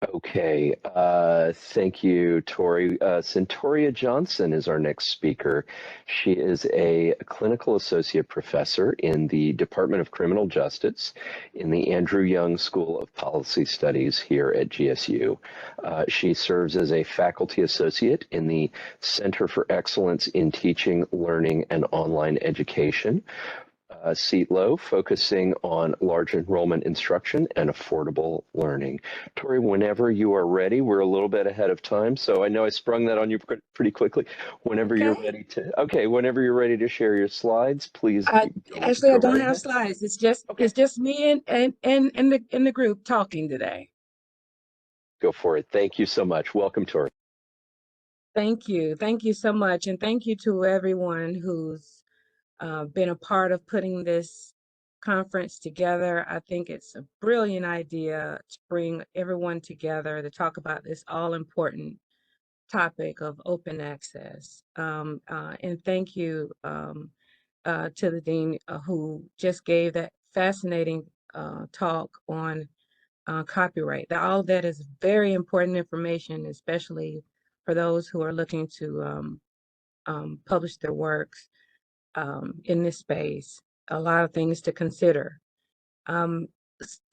Okay, thank you, Tori. Cyntoria Johnson is our next speaker. She is a clinical associate professor in the Department of Criminal Justice in the Andrew Young School of Policy Studies here at GSU. She serves as a faculty associate in the Center for Excellence in Teaching, Learning, and Online Education, CETLOE, focusing on large enrollment instruction and affordable learning. Tori, whenever you are ready, we're a little bit ahead of time, so I know I sprung that on you pretty quickly. Okay. Whenever you're ready to share your slides, please I actually I go don't right have ahead. slides. It's Okay, just me and the group talking today. go for it. Thank you so much. Welcome, Tori. Thank you. Thank you so much. And thank you to everyone who's been a part of putting this conference together. I think it's a brilliant idea to bring everyone together to talk about this all important topic of open access. And thank you to the dean who just gave that fascinating talk on copyright. All of that is very important information, especially for those who are looking to publish their works in this space. A lot of things to consider. Um,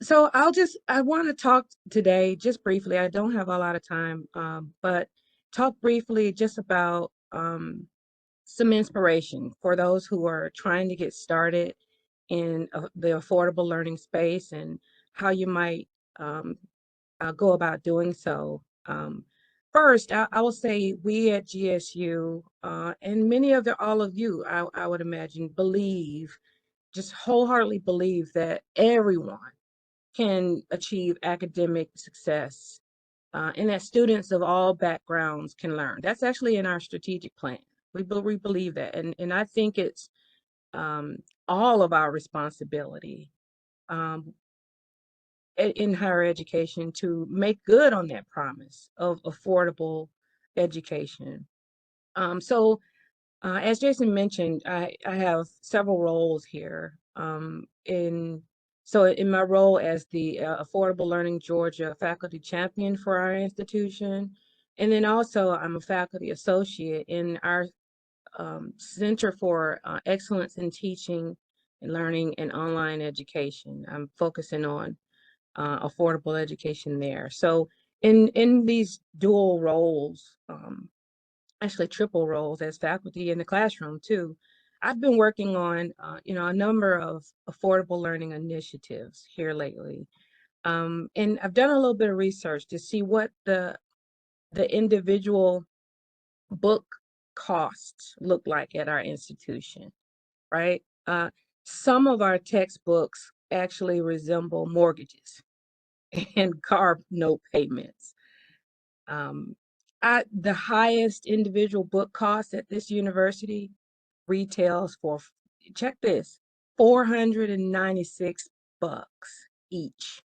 so I want to talk today just briefly. I don't have a lot of time, but talk briefly just about some inspiration for those who are trying to get started in the affordable learning space and how you might um, go about doing so. First, I will say we at GSU and many of all of you, I would imagine, just wholeheartedly believe that everyone can achieve academic success and that students of all backgrounds can learn. That's actually in our strategic plan. We believe that. And I think it's um, all of our responsibility um, in higher education to make good on that promise of affordable education. So, as Jason mentioned, I have several roles here. In my role as the Affordable Learning Georgia faculty champion for our institution, and then also I'm a faculty associate in our Center for Excellence in Teaching and Learning and Online Education. I'm focusing on affordable education there. So in these dual roles, actually triple roles as faculty in the classroom too, I've been working on a number of affordable learning initiatives here lately. And I've done a little bit of research to see what the individual book costs look like at our institution, right? Some of our textbooks actually resemble mortgages and car note payments. Um, the highest individual book cost at this university retails for, check this, 496 bucks each.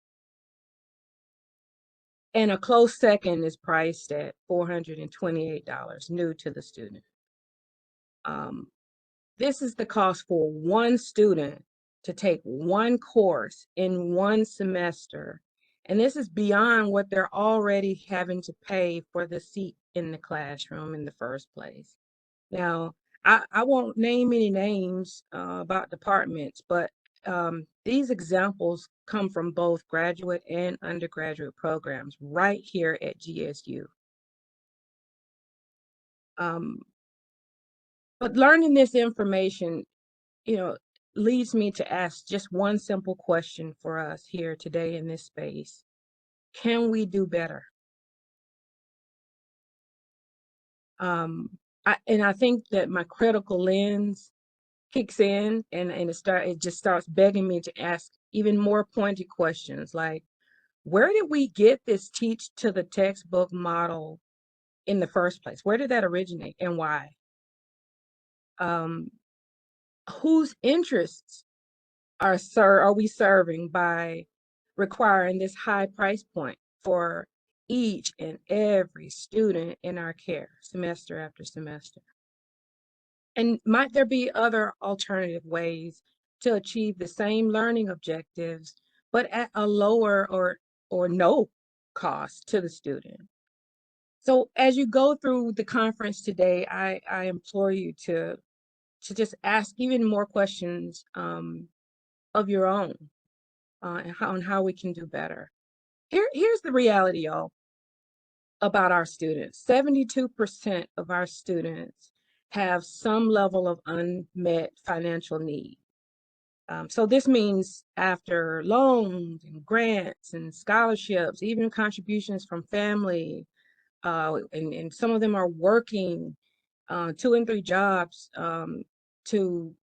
And a close second is priced at $428, new to the student. Um, this is the cost for one student to take one course in one semester. And this is beyond what they're already having to pay for the seat in the classroom in the first place. Now, I won't name any names about departments, but these examples come from both graduate and undergraduate programs right here at GSU. Um, but learning this information, you know, leads me to ask just one simple question for us here today in this space. Can we do better? Um, and I think that my critical lens kicks in and it just starts begging me to ask even more pointed questions like, where did we get this teach to the textbook model in the first place? Where did that originate and why? Um, whose interests are we serving by requiring this high price point for each and every student in our care semester after semester? And might there be other alternative ways to achieve the same learning objectives, but at a lower or no cost to the student. So as you go through the conference today, I implore you to just ask even more questions of your own and on how we can do better. Here's the reality, y'all, about our students. 72% of our students have some level of unmet financial need. So this means after loans and grants and scholarships, even contributions from family, and some of them are working 2 and 3 jobs to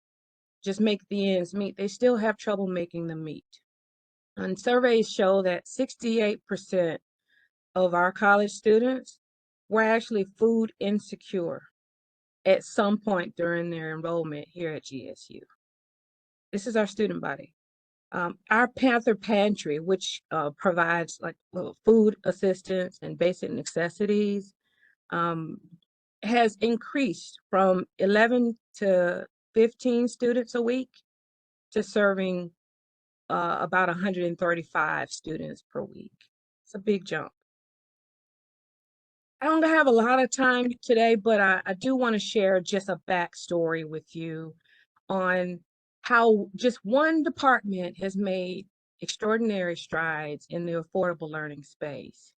just make the ends meet. They still have trouble making them meet. And surveys show that 68% of our college students were actually food insecure at some point during their enrollment here at GSU. This is our student body. Our Panther Pantry, which provides like food assistance and basic necessities, has increased from 11 to 15 students a week to serving about 135 students per week. It's a big jump. I don't have a lot of time today, but I do want to share just a backstory with you on how just one department has made extraordinary strides in the affordable learning space.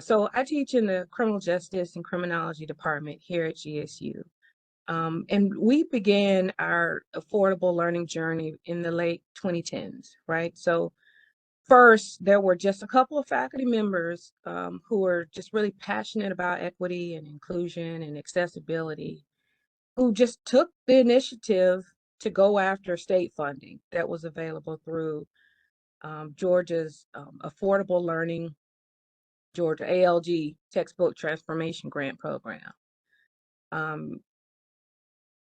So I teach in the criminal justice and criminology department here at GSU. And we began our affordable learning journey in the late 2010s, right? So first, there were just a couple of faculty members who were just really passionate about equity and inclusion and accessibility, who just took the initiative to go after state funding that was available through Georgia's Affordable Learning, Georgia ALG Textbook Transformation Grant Program.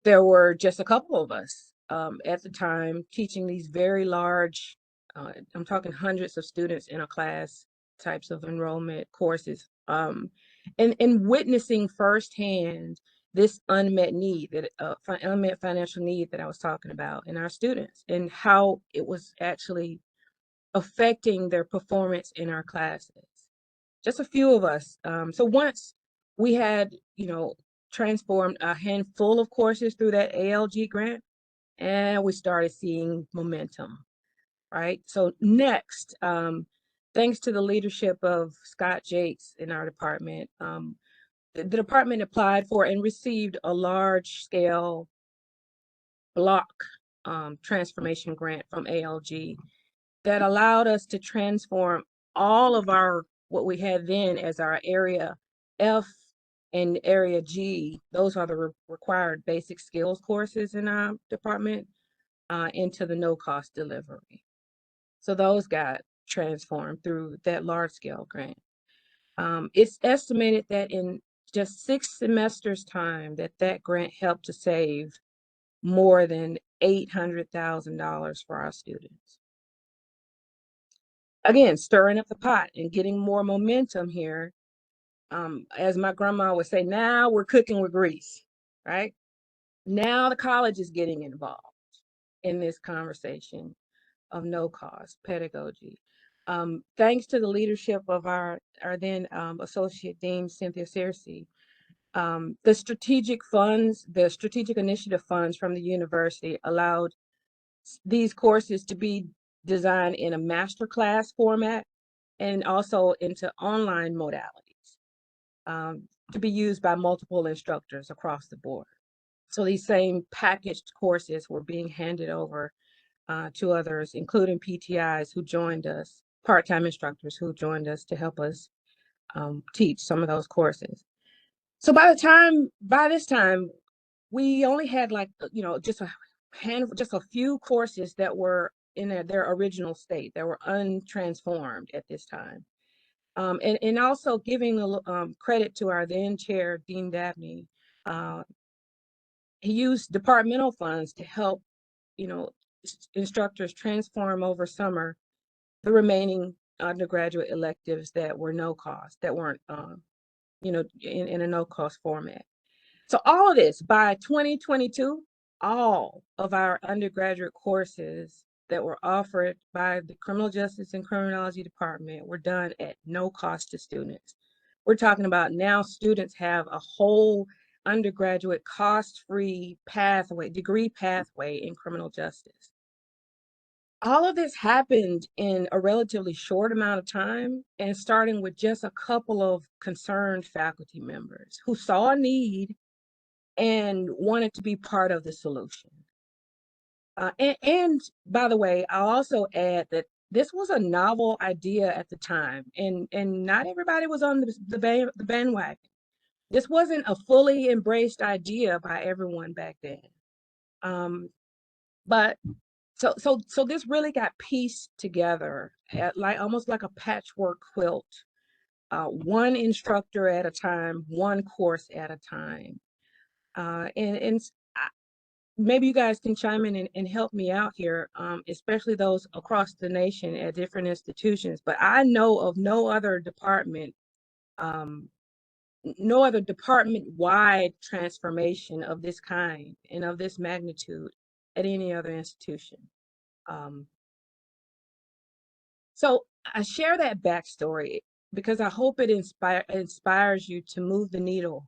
There were just a couple of us at the time teaching these very large, I'm talking hundreds of students in a class types of enrollment courses, and witnessing firsthand this unmet need, that unmet financial need that I was talking about in our students, and how it was actually affecting their performance in our classes. Just a few of us. So once we had, transformed a handful of courses through that ALG grant, and we started seeing momentum, right? So next, thanks to the leadership of Scott Jakes in our department, the department applied for and received a large scale block transformation grant from ALG that allowed us to transform all of our, what we had then as our area F and area G, those are the required basic skills courses in our department, into the no-cost delivery. So those got transformed through that large-scale grant. It's estimated that in just 6 semesters' time that grant helped to save more than $800,000 for our students. Again, stirring up the pot and getting more momentum here. As my grandma would say, now we're cooking with grease, right? Now the college is getting involved in this conversation of no-cost pedagogy. Thanks to the leadership of our then Associate Dean, Cynthia Searcy, the strategic funds, the strategic initiative funds from the university allowed these courses to be designed in a masterclass format and also into online modalities to be used by multiple instructors across the board. So these same packaged courses were being handed over to others, including PTIs who joined us, part-time instructors who joined us to help us teach some of those courses. So by this time, we only had just a few courses that were in their original state, that were untransformed at this time. And also giving credit to our then chair, Dean Dabney. He used departmental funds to help, instructors transform over summer the remaining undergraduate electives that were no cost, that weren't, in a no cost format. So all of this, by 2022, all of our undergraduate courses that were offered by the Criminal Justice and Criminology Department were done at no cost to students. We're talking about now students have a whole undergraduate cost-free pathway, degree pathway in criminal justice. All of this happened in a relatively short amount of time and starting with just a couple of concerned faculty members who saw a need and wanted to be part of the solution. And by the way, I'll also add that this was a novel idea at the time, and not everybody was on the bandwagon. This wasn't a fully embraced idea by everyone back then. But so this really got pieced together at like almost like a patchwork quilt, one instructor at a time, one course at a time. And maybe you guys can chime in and help me out here, especially those across the nation at different institutions. But I know of um, no other department-wide transformation of this kind and of this magnitude at any other institution. Um, so I share that backstory because I hope it inspires you to move the needle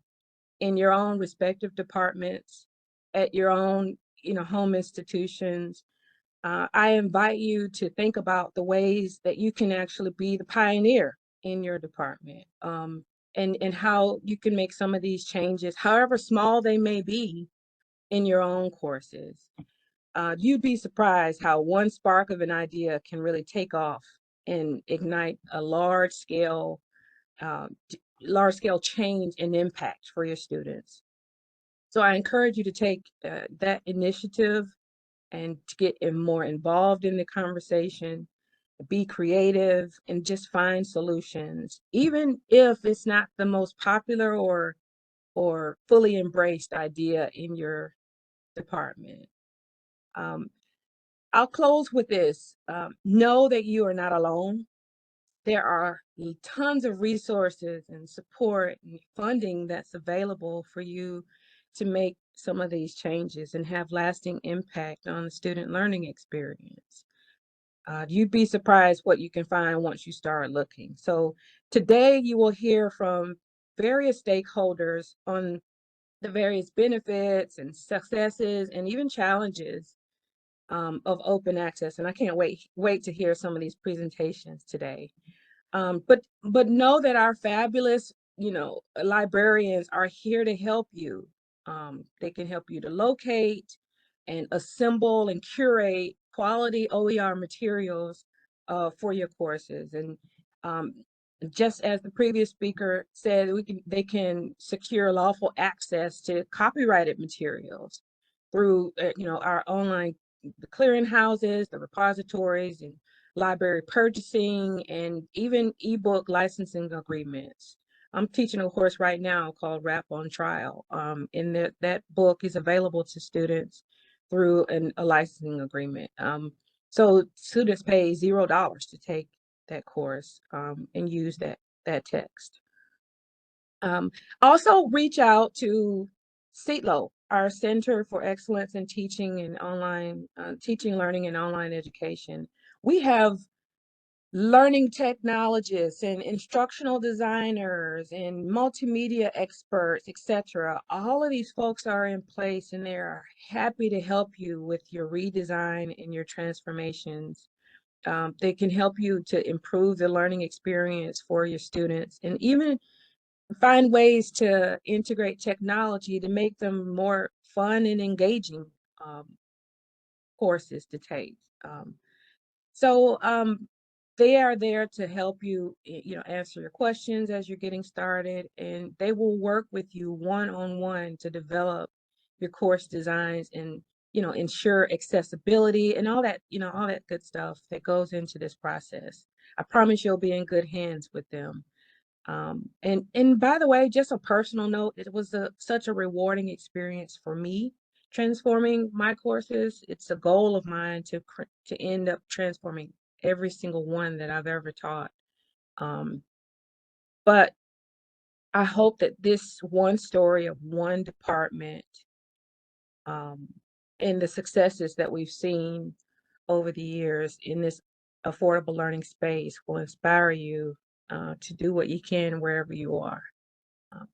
in your own respective departments, at your own, home institutions. I invite you to think about the ways that you can actually be the pioneer in your department, and how you can make some of these changes, however small they may be, in your own courses. You'd be surprised how one spark of an idea can really take off and ignite a uh, large scale change and impact for your students. So I encourage you to take that initiative and to get more involved in the conversation, be creative, and just find solutions, even if it's not the most popular or fully embraced idea in your department. Um, I'll close with this. Know that you are not alone. There are tons of resources and support and funding that's available for you to make some of these changes and have lasting impact on the student learning experience. You'd be surprised what you can find once you start looking. So today you will hear from various stakeholders on the various benefits and successes and even challenges of open access. And I can't wait to hear some of these presentations today. But know that our fabulous, librarians are here to help you. They can help you to locate and assemble and curate quality OER materials for your courses. And um, just as the previous speaker said, they can secure lawful access to copyrighted materials through our online the clearinghouses, the repositories, and library purchasing, and even ebook licensing agreements. I'm teaching a course right now called Rap on Trial, and that book is available to students through a licensing agreement. So students pay $0 to take that course and use that text. Also reach out to CETLOE, our Center for Excellence in Teaching and Online Teaching, Learning, and Online Education. We have learning technologists and instructional designers and multimedia experts, etc. All of these folks are in place and they're happy to help you with your redesign and your transformations. They can help you to improve the learning experience for your students and even find ways to integrate technology to make them more fun and engaging um, courses to take. So they are there to help you, answer your questions as you're getting started, and they will work with you one-on-one to develop your course designs and, ensure accessibility and all that good stuff that goes into this process. I promise you'll be in good hands with them. And by the way, just a personal note, it was such a rewarding experience for me transforming my courses. It's a goal of mine to end up transforming every single one that I've ever taught. Um, but I hope that this one story of one department um, and the successes that we've seen over the years in this affordable learning space will inspire you to do what you can wherever you are. Um,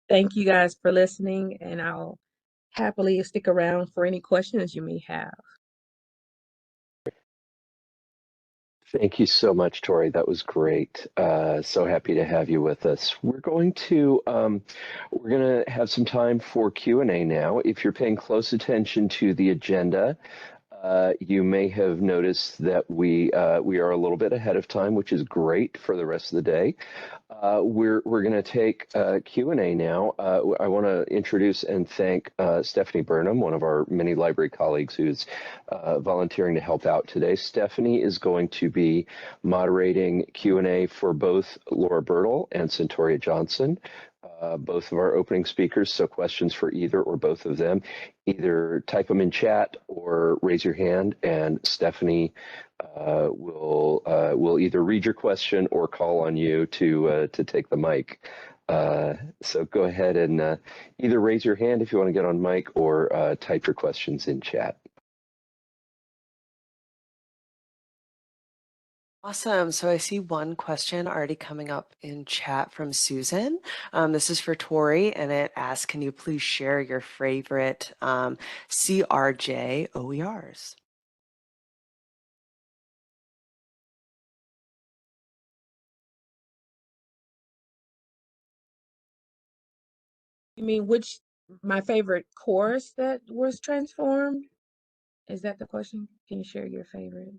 Thank you guys for listening, and I'll happily stick around for any questions you may have. Thank you so much, Tori. That was great. So happy to have you with us. We're going to have some time for Q&A now. If you're paying close attention to the agenda, you may have noticed that we are a little bit ahead of time, which is great for the rest of the day. We're going to take Q&A now. I want to introduce and thank Stephanie Burnham, one of our many library colleagues who's volunteering to help out today. Stephanie is going to be moderating Q&A for both Laura Bertle and Cyntoria Johnson, both of our opening speakers, so questions for either or both of them. Either type them in chat or raise your hand, and Stephanie will either read your question or call on you to take the mic. So go ahead and either raise your hand if you want to get on mic or type your questions in chat. Awesome. So I see one question already coming up in chat from Susan. This is for Tori, and it asks, can you please share your favorite CRJ OERs? You mean my favorite course that was transformed? Is that the question? Can you share your favorite?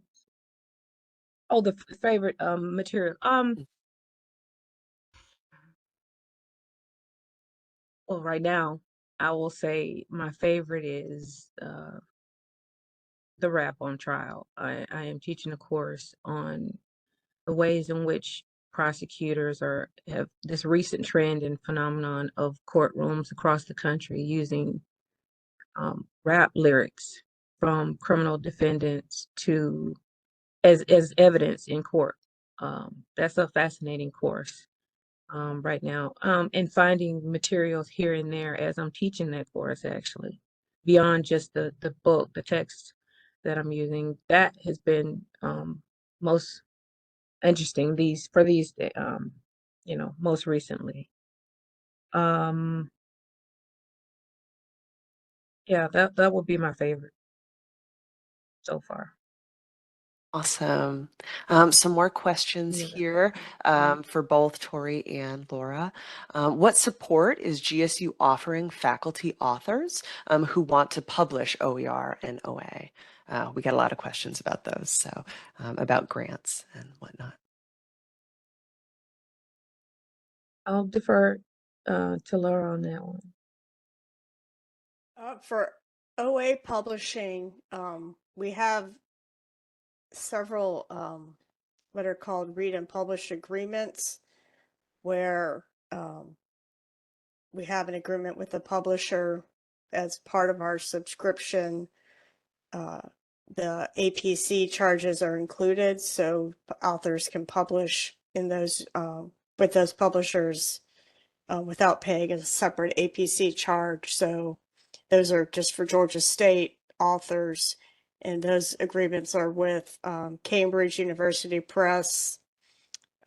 Oh, the favorite material. Well, right now, I will say my favorite is the rap on trial. I am teaching a course on the ways in which prosecutors have this recent trend and phenomenon of courtrooms across the country using rap lyrics from criminal defendants to as evidence in court. That's a fascinating course right now, and finding materials here and there as I'm teaching that course, actually, beyond just the book, the text that I'm using. That has been most interesting most recently. Yeah, that would be my favorite so far. Awesome. Some more questions here for both Tori and Laura. What support is GSU offering faculty authors who want to publish OER and OA? We got a lot of questions about those, so about grants and whatnot. I'll defer to Laura on that one. For OA publishing, we have several what are called read and publish agreements, where we have an agreement with the publisher as part of our subscription. The APC charges are included, so authors can publish in those with those publishers without paying a separate APC charge. So those are just for Georgia State authors, and those agreements are with Cambridge University Press.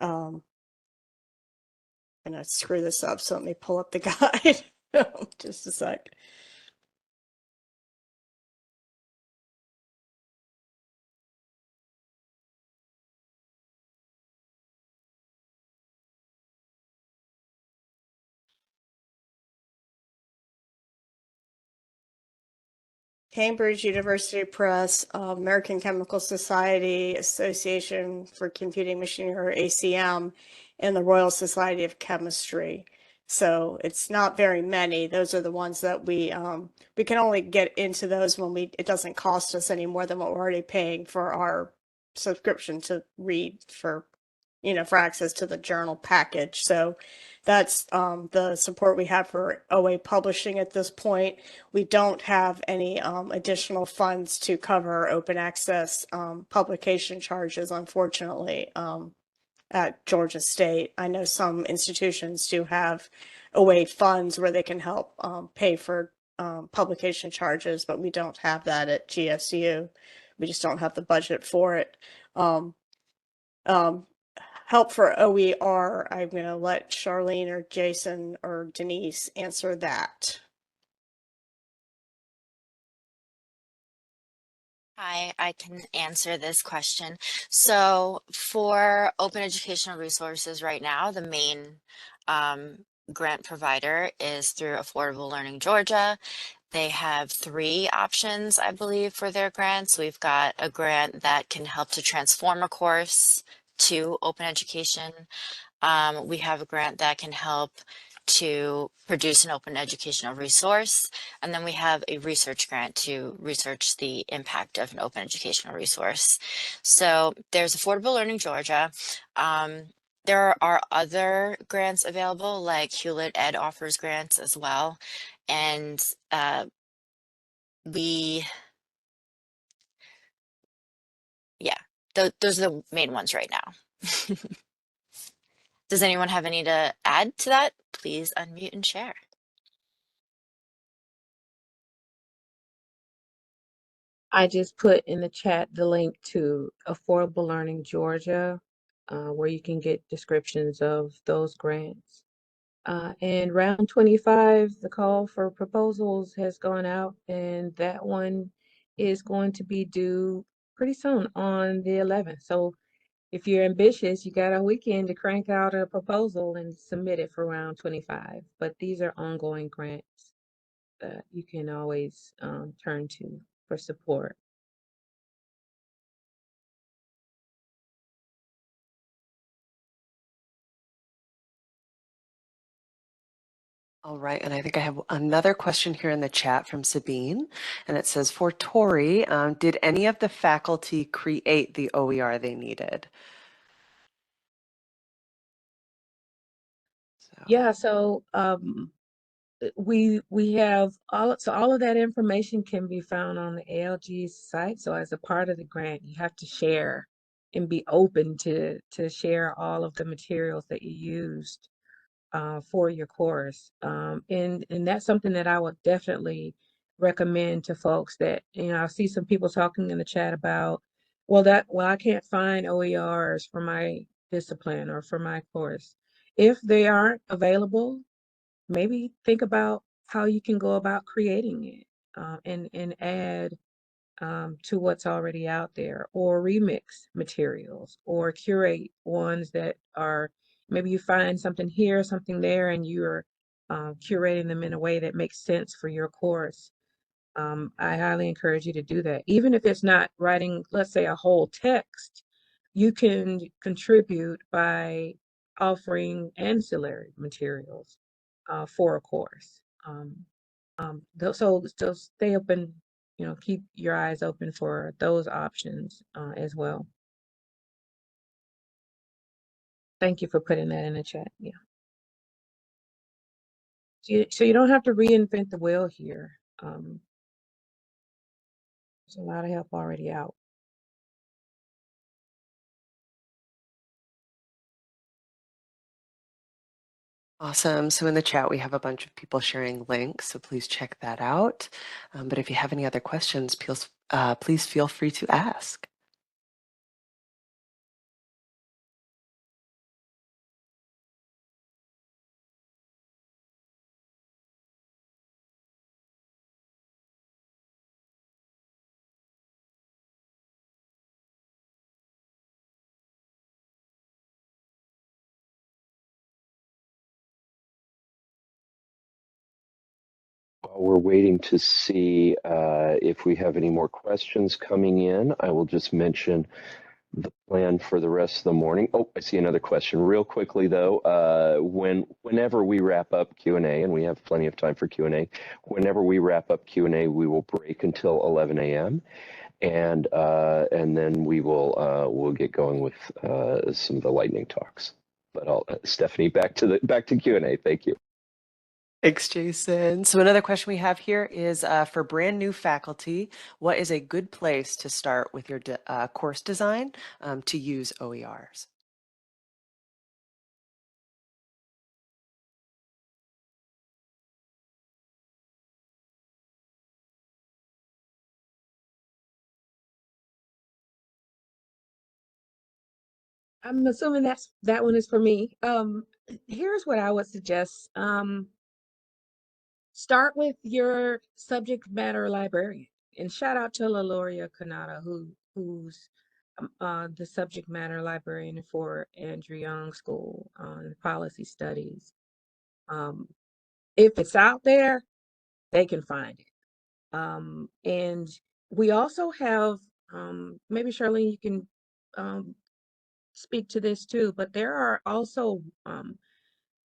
And I screw this up, so let me pull up the guide. Just a sec. Cambridge University Press, American Chemical Society, Association for Computing Machinery, ACM, and the Royal Society of Chemistry. So it's not very many. Those are the ones that we can only get into those when it doesn't cost us any more than what we're already paying for our subscription to read for access to the journal package. So that's the support we have for OA publishing at this point. We don't have any additional funds to cover open access publication charges, unfortunately, at Georgia State. I know some institutions do have OA funds where they can help pay for publication charges, but we don't have that at GSU. We just don't have the budget for it. Help for OER, I'm going to let Charlene or Jason or Denise answer that. Hi, I can answer this question. So for open educational resources right now, the main grant provider is through Affordable Learning Georgia. They have 3 options, I believe, for their grants. We've got a grant that can help to transform a course to open education. We have a grant that can help to produce an open educational resource. And then we have a research grant to research the impact of an open educational resource. So there's Affordable Learning Georgia. There are other grants available, like Hewlett Ed offers grants as well. And yeah, those are the main ones right now. Does anyone have any to add to that? Please unmute and share. I just put in the chat the link to Affordable Learning Georgia, where you can get descriptions of those grants. And round 25, the call for proposals has gone out, and that one is going to be due pretty soon on the 11th. So if you're ambitious, you got a weekend to crank out a proposal and submit it for round 25. But these are ongoing grants that you can always turn to for support. All right, and I think I have another question here in the chat from Sabine, and it says, for Tori, did any of the faculty create the OER they needed? Yeah, so we have all of that information can be found on the ALG's site. So as a part of the grant, you have to share and be open to share all of the materials that you used for your course. And that's something that I would definitely recommend to folks that, I see some people talking in the chat about, well, I can't find OERs for my discipline or for my course. If they aren't available, maybe think about how you can go about creating it, and add to what's already out there, or remix materials, or curate ones that are, maybe you find something here, something there, and you're curating them in a way that makes sense for your course. I highly encourage you to do that. Even if it's not writing, let's say, a whole text, you can contribute by offering ancillary materials for a course. So stay open, keep your eyes open for those options as well. Thank you for putting that in the chat. Yeah. So you don't have to reinvent the wheel here. There's a lot of help already out. Awesome. So in the chat, we have a bunch of people sharing links, so please check that out. But if you have any other questions, please feel free to ask. While we're waiting to see if we have any more questions coming in, I will just mention the plan for the rest of the morning. Oh, I see another question. Real quickly, though, whenever we wrap up Q&A, and we have plenty of time for Q&A, whenever we wrap up Q&A, we will break until 11 a.m. And then we'll get going with some of the lightning talks. But Stephanie, back to Q&A. Thank you. Thanks, Jason. So another question we have here is for brand new faculty, what is a good place to start with your course design to use OERs? I'm assuming that one is for me. Here's what I would suggest. Start with your subject matter librarian, and shout out to Laloria Kanata, who's the subject matter librarian for Andrew Young School on Policy Studies. If it's out there, they can find it. And we also have, maybe Charlene, you can speak to this too, but there are also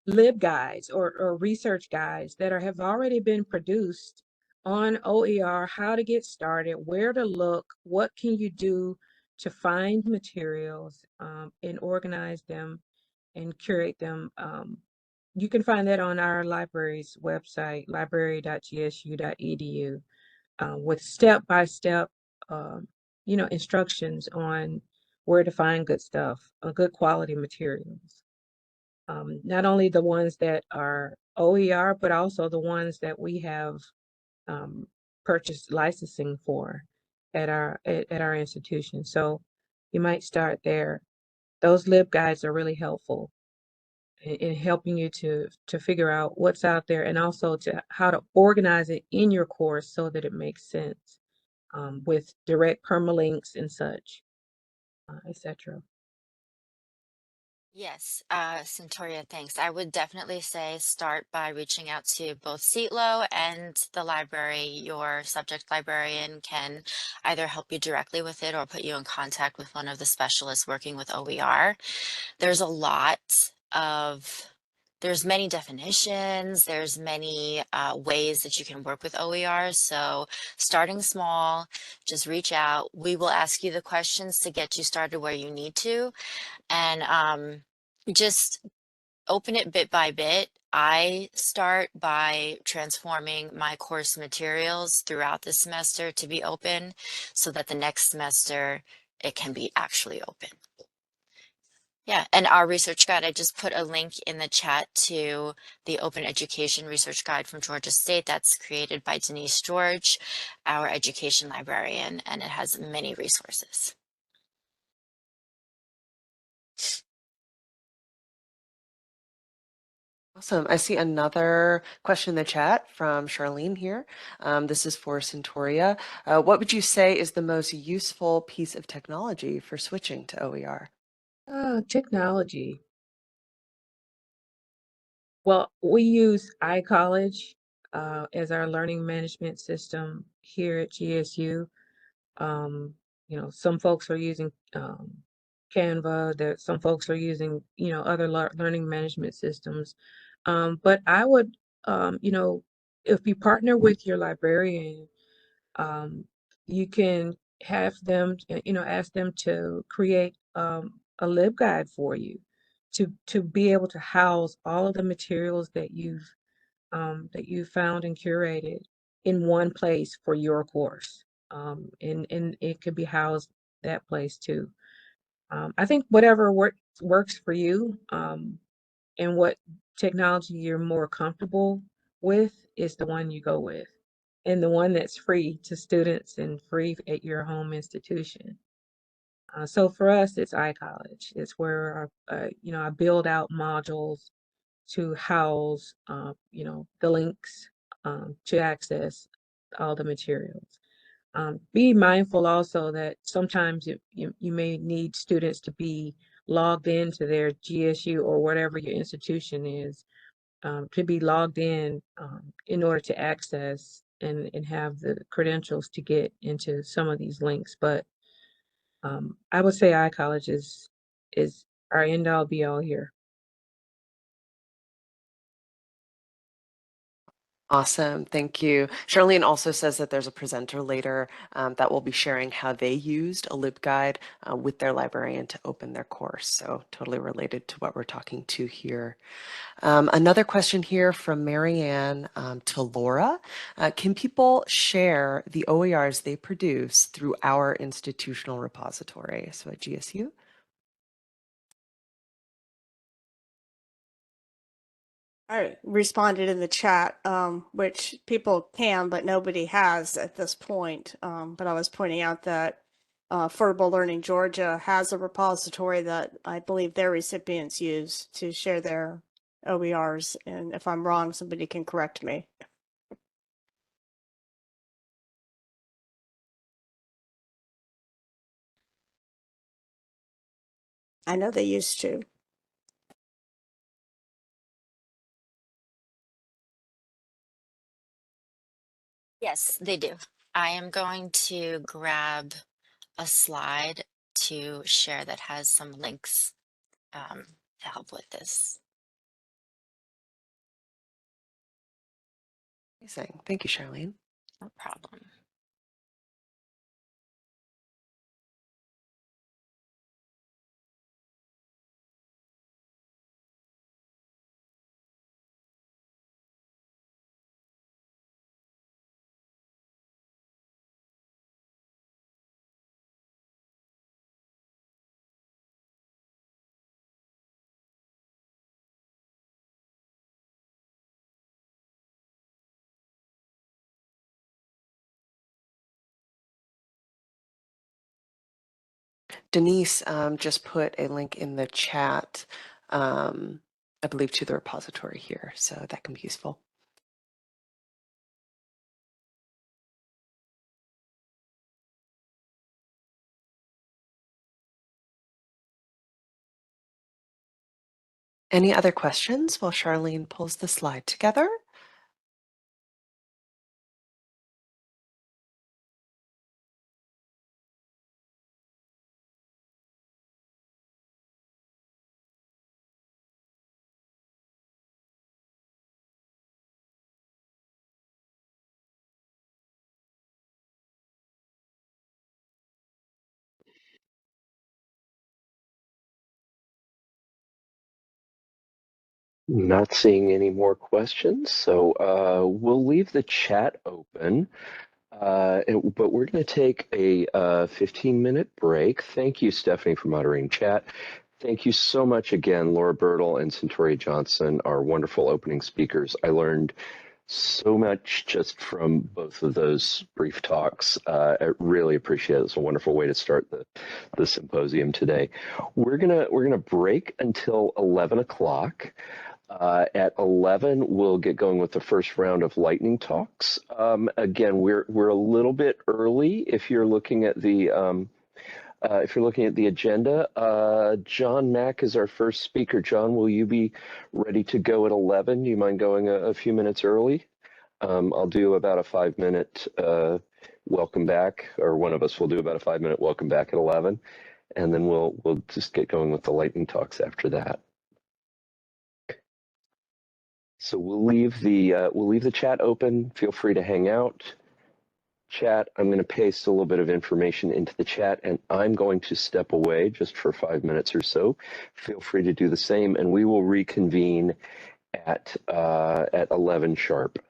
LibGuides or research guides that have already been produced on OER, how to get started, where to look, what can you do to find materials and organize them and curate them. You can find that on our library's website, library.gsu.edu, with step-by-step, instructions on where to find good stuff, good quality materials. Not only the ones that are OER, but also the ones that we have purchased licensing for at our institution. So you might start there. Those LibGuides are really helpful in helping you to figure out what's out there, and also to how to organize it in your course so that it makes sense, with direct permalinks and such, etc. Yes, Cyntoria, thanks. I would definitely say start by reaching out to both CETLOE and the library. Your subject librarian can either help you directly with it or put you in contact with one of the specialists working with OER. There's a lot of, there's many definitions, there's many ways that you can work with OER. So starting small, just reach out. We will ask you the questions to get you started where you need to. And just open it bit by bit. I start by transforming my course materials throughout the semester to be open so that the next semester it can be actually open. Yeah, and our research guide, I just put a link in the chat to the Open Education Research Guide from Georgia State that's created by Denise George, our education librarian, and it has many resources. Awesome. I see another question in the chat from Charlene here. This is for Cyntoria. What would you say is the most useful piece of technology for switching to OER? Technology. Well, we use iCollege as our learning management system here at GSU. Some folks are using Canva, some folks are using, other learning management systems. But I would, if you partner with your librarian, you can have them, ask them to create a LibGuide for you to be able to house all of the materials that you've found and curated in one place for your course. And it could be housed that place too. I think whatever works for you, and what technology you're more comfortable with is the one you go with, and the one that's free to students and free at your home institution. So for us, it's iCollege. It's where I build out modules to house, the links to access all the materials. Be mindful also that sometimes you may need students to be logged into their GSU or whatever your institution is, to be logged in order to access and have the credentials to get into some of these links. But I would say iCollege is our end all be all here. Awesome. Thank you. Charlene also says that there's a presenter later that will be sharing how they used a LibGuide with their librarian to open their course. So totally related to what we're talking to here. Another question here from Marianne to Laura. Can people share the OERs they produce through our institutional repository? So at GSU? I responded in the chat, which people can, but nobody has at this point. But I was pointing out that Affordable Learning Georgia has a repository that I believe their recipients use to share their OERs. And if I'm wrong, somebody can correct me. I know they used to. Yes, they do. I am going to grab a slide to share that has some links to help with this. Amazing. Thank you, Charlene. No problem. Denise just put a link in the chat, I believe, to the repository here, so that can be useful. Any other questions while Charlene pulls the slide together? Not seeing any more questions, so we'll leave the chat open. But we're going to take a 15-minute break. Thank you, Stephanie, for moderating chat. Thank you so much again, Laura Bertle and Cyntoria Johnson, our wonderful opening speakers. I learned so much just from both of those brief talks. I really appreciate it. It's a wonderful way to start the symposium today. We're gonna break until 11 o'clock. At 11, we'll get going with the first round of lightning talks. Again, we're a little bit early if you're looking at the agenda. John Mack is our first speaker. John, will you be ready to go at 11? Do you mind going a few minutes early? I'll do about a 5-minute welcome back, or one of us will do about a 5-minute welcome back at 11, and then we'll just get going with the lightning talks after that. So we'll leave the chat open. Feel free to hang out. Chat, I'm going to paste a little bit of information into the chat, and I'm going to step away just for 5 minutes or so. Feel free to do the same, and we will reconvene at 11 sharp.